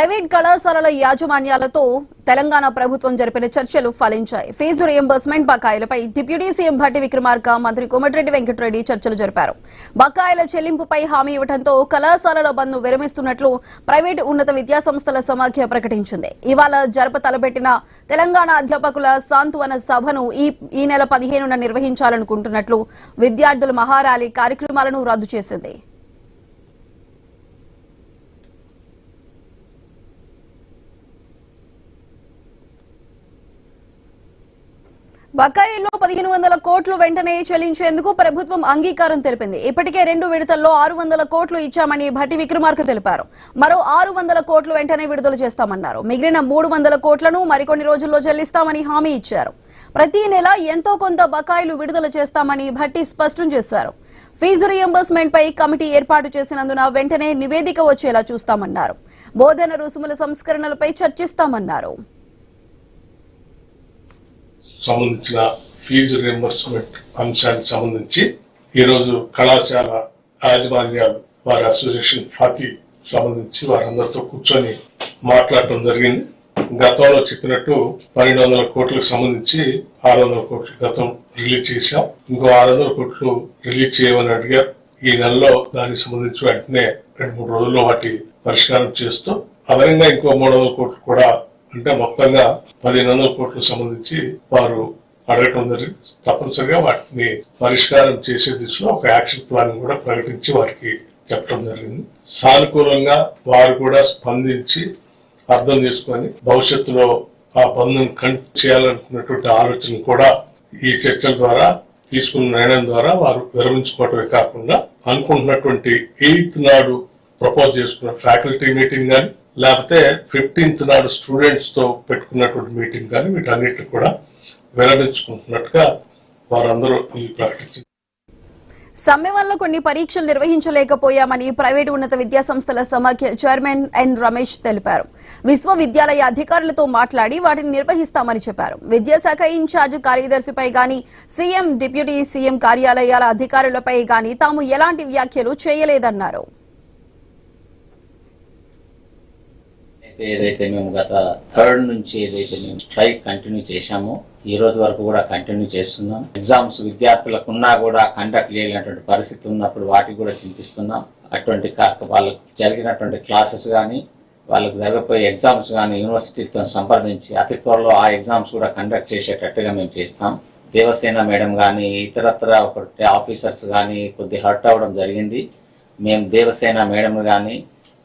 Private కళాశాలల యాజమాన్యాలతో తెలంగాణ ప్రభుత్వం జరిపిన చర్చలు ఫలించాయి. ఫీజు రియంబర్స్మెంట్ బకాయిలపై డిప్యూటీ సీఎం భట్టి విక్రమార్క, మంత్రి కోమటిరెడ్డి వెంకటరెడ్డి చర్చలు జరిపారు. బకాయిల చెల్లింపుపై హామీ ఇవ్వడంతో కళాశాలల బంద్ను విరమిస్తున్నట్లు ప్రైవేటు ఉన్నత విద్యాసంస్థల సమాఖ్య ప్రకటించింది. ఇవాళ తలపెట్టిన తెలంగాణ అధ్యాపకుల సాంత్వన సభను ఈ నెల 15న నిర్వహించాలనుకుంటున్నట్లు విద్యార్థుల మహారాలీ కార్యక్రమాలను రద్దు చేసింది. బకాయిల్లో 1500 కోట్లు వెంటనే చెల్లించేందుకు ప్రభుత్వం అంగీకారం తెలిపింది. ఇప్పటికే 2 విడతల్లో 600 కోట్లు ఇచ్చామని భట్టి విక్రమార్క తెలిపారు. మరో 600 కోట్లు వెంటనే విడుదల చేస్తామన్నారు. మిగిలిన 300 కోట్లను మరికొన్ని రోజుల్లో చెల్లిస్తామని హామీ ఇచ్చారు. ప్రతి నెల ఎంతో కొంత బకాయిలు విడుదల చేస్తామని భట్టి స్పష్టం చేశారు. ఫీజు రియంబర్స్మెంట్ పై కమిటీ ఏర్పాటు చేసినందున వెంటనే నివేదిక వచ్చేలా చూస్తామన్నారు. బోధన రుసుముల సంస్కరణలపై చర్చిస్తామన్నారు. సంబంధించిన ఫీజు రియంబర్స్మెంట్ అంశానికి సంబంధించి ఈరోజు కళాశాల యాజమాన్యాలు వారి అసోసియేషన్ ఫాతి సంబంధించి వారందరితో కూర్చొని మాట్లాడటం జరిగింది. గతంలో చెప్పినట్టు 1200 కోట్లకు సంబంధించి 600 కోట్లు గతం రిలీజ్ చేశాం. ఇంకో 600 కోట్లు రిలీజ్ చేయమని అడిగారు. ఈ నెలలో దానికి సంబంధించి వెంటనే 2-3 రోజుల్లో వాటి పరిష్కారం చేస్తూ అదనంగా ఇంకో 300 కోట్లు కూడా అంటే మొత్తంగా 1500 కోట్లకు సంబంధించి వారు అడగటం జరిగింది. తప్పనిసరిగా వాటిని పరిష్కారం చేసే దిశలో ఒక యాక్షన్ ప్లాన్ కూడా ప్రకటించి వారికి చెప్పడం జరిగింది. సానుకూలంగా వారు కూడా స్పందించి అర్థం చేసుకొని భవిష్యత్తులో ఆ బంధం కంటిన్యూ చేయాలనుకున్నటువంటి ఆలోచన కూడా ఈ చర్చల ద్వారా తీసుకున్న నిర్ణయం ద్వారా వారు విరమించుకోవటమే కాకుండా అనుకుంటున్నటువంటి 8th నాడు ప్రపోజ్ చేసుకున్న ఫ్యాకల్టీ మీటింగ్ కానీ లేకపోతే 15th నాడు స్టూడెంట్స్ తో పెట్టుకున్నటువంటి మీటింగ్ కానీ వీటన్నిటిని కూడా విరమించుకుంటున్నట్టుగా వారందరూ ఈ ప్రకటించారు. సమ్మె వల్ల కొన్ని పరీక్షలు నిర్వహించలేకపోయామని ప్రైవేటు ఉన్నత విద్యాసంస్థల సమాఖ్య చైర్మన్ ఎన్ రమేష్ తెలిపారు. విశ్వవిద్యాలయ అధికారులతో మాట్లాడి వాటిని నిర్వహిస్తామని చెప్పారు. విద్యాశాఖ ఇన్ఛార్జ్ కార్యదర్శిపై గాని సీఎం, డిప్యూటీ సీఎం కార్యాలయాల అధికారులపై గాని తాము ఎలాంటి వ్యాఖ్యలు చేయలేదన్నారు. ఏదైతే మేము గత 3rd నుంచి ఏదైతే మేము స్ట్రైక్ కంటిన్యూ చేశామో ఈ రోజు వరకు కూడా కంటిన్యూ చేస్తున్నాం. ఎగ్జామ్స్ విద్యార్థులకు ఉన్నా కూడా కండక్ట్ చేయలేనటువంటి పరిస్థితి ఉన్నప్పుడు వాటికి కూడా చింతిస్తున్నాం. అటువంటి వాళ్ళకు జరిగినటువంటి క్లాసెస్ కానీ వాళ్ళకు జరగబోయే ఎగ్జామ్స్ కానీ యూనివర్సిటీతో సంప్రదించి అతి త్వరలో ఆ ఎగ్జామ్స్ కూడా కండక్ట్ చేసేటట్టుగా మేము చేస్తాం. దేవసేన మేడం కానీ ఇతరత్ర ఒకటి ఆఫీసర్స్ కానీ కొద్ది హర్ట్ అవ్వడం జరిగింది. మేము దేవసేన మేడం కానీ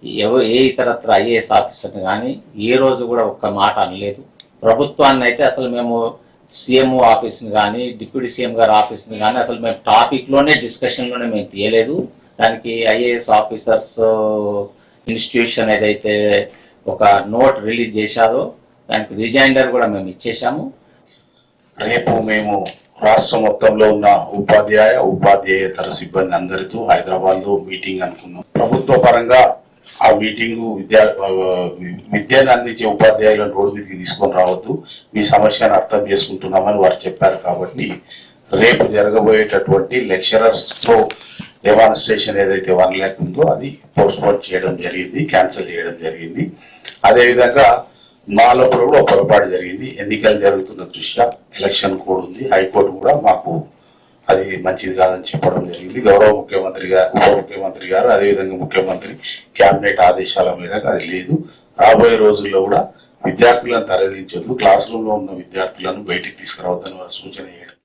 ఏ ఇతరత్ర ఐఏఎస్ ఆఫీసర్ని కానీ ఏ రోజు కూడా ఒక్క మాట అనలేదు. ప్రభుత్వాన్ని అయితే అసలు మేము సీఎంఓ ఆఫీస్ని కానీ డిప్యూటీ సీఎం గారి ఆఫీస్ని కానీ అసలు మేము టాపిక్లోనే డిస్కషన్లోనే మేము తీయలేదు. దానికి ఐఏఎస్ ఆఫీసర్స్ ఇన్స్టిట్యూషన్ ఏదైతే ఒక నోట్ రిలీజ్ చేశారో దానికి రిజైండర్ కూడా మేము ఇచ్చేసాము. రేపు మేము రాష్ట్రం మొత్తంలో ఉన్న ఉపాధ్యాయేతర సిబ్బంది అందరితో హైదరాబాద్లో మీటింగ్ అనుకున్నాం. ప్రభుత్వ పరంగా ఆ మీటింగ్ విద్యను అందించే ఉపాధ్యాయులను రోడ్డు మీదకి తీసుకొని రావద్దు, మీ సమస్యను అర్థం చేసుకుంటున్నామని వారు చెప్పారు. కాబట్టి రేపు జరగబోయేటటువంటి లెక్చరర్స్ తో డెమాన్స్ట్రేషన్ ఏదైతే 1 lakh ఉందో అది పోస్ట్పోన్ చేయడం జరిగింది, క్యాన్సిల్ చేయడం జరిగింది. అదేవిధంగా మా లోపల కూడా ఒక పొరపాటు జరిగింది. ఎన్నికలు జరుగుతున్న దృష్ట్యా ఎలక్షన్ కోడ్ ఉంది, హైకోర్టు కూడా మాకు అది మంచిది కాదని చెప్పడం జరిగింది. గౌరవ ముఖ్యమంత్రి గారు, ఉప ముఖ్యమంత్రి గారు, అదేవిధంగా ముఖ్యమంత్రి క్యాబినెట్ ఆదేశాల మేరకు అది లేదు. రాబోయే రోజుల్లో కూడా విద్యార్థులను తరలించొద్దు, క్లాస్ రూమ్ లో ఉన్న విద్యార్థులను బయటికి తీసుకురావద్దని వారు సూచన చేయడం.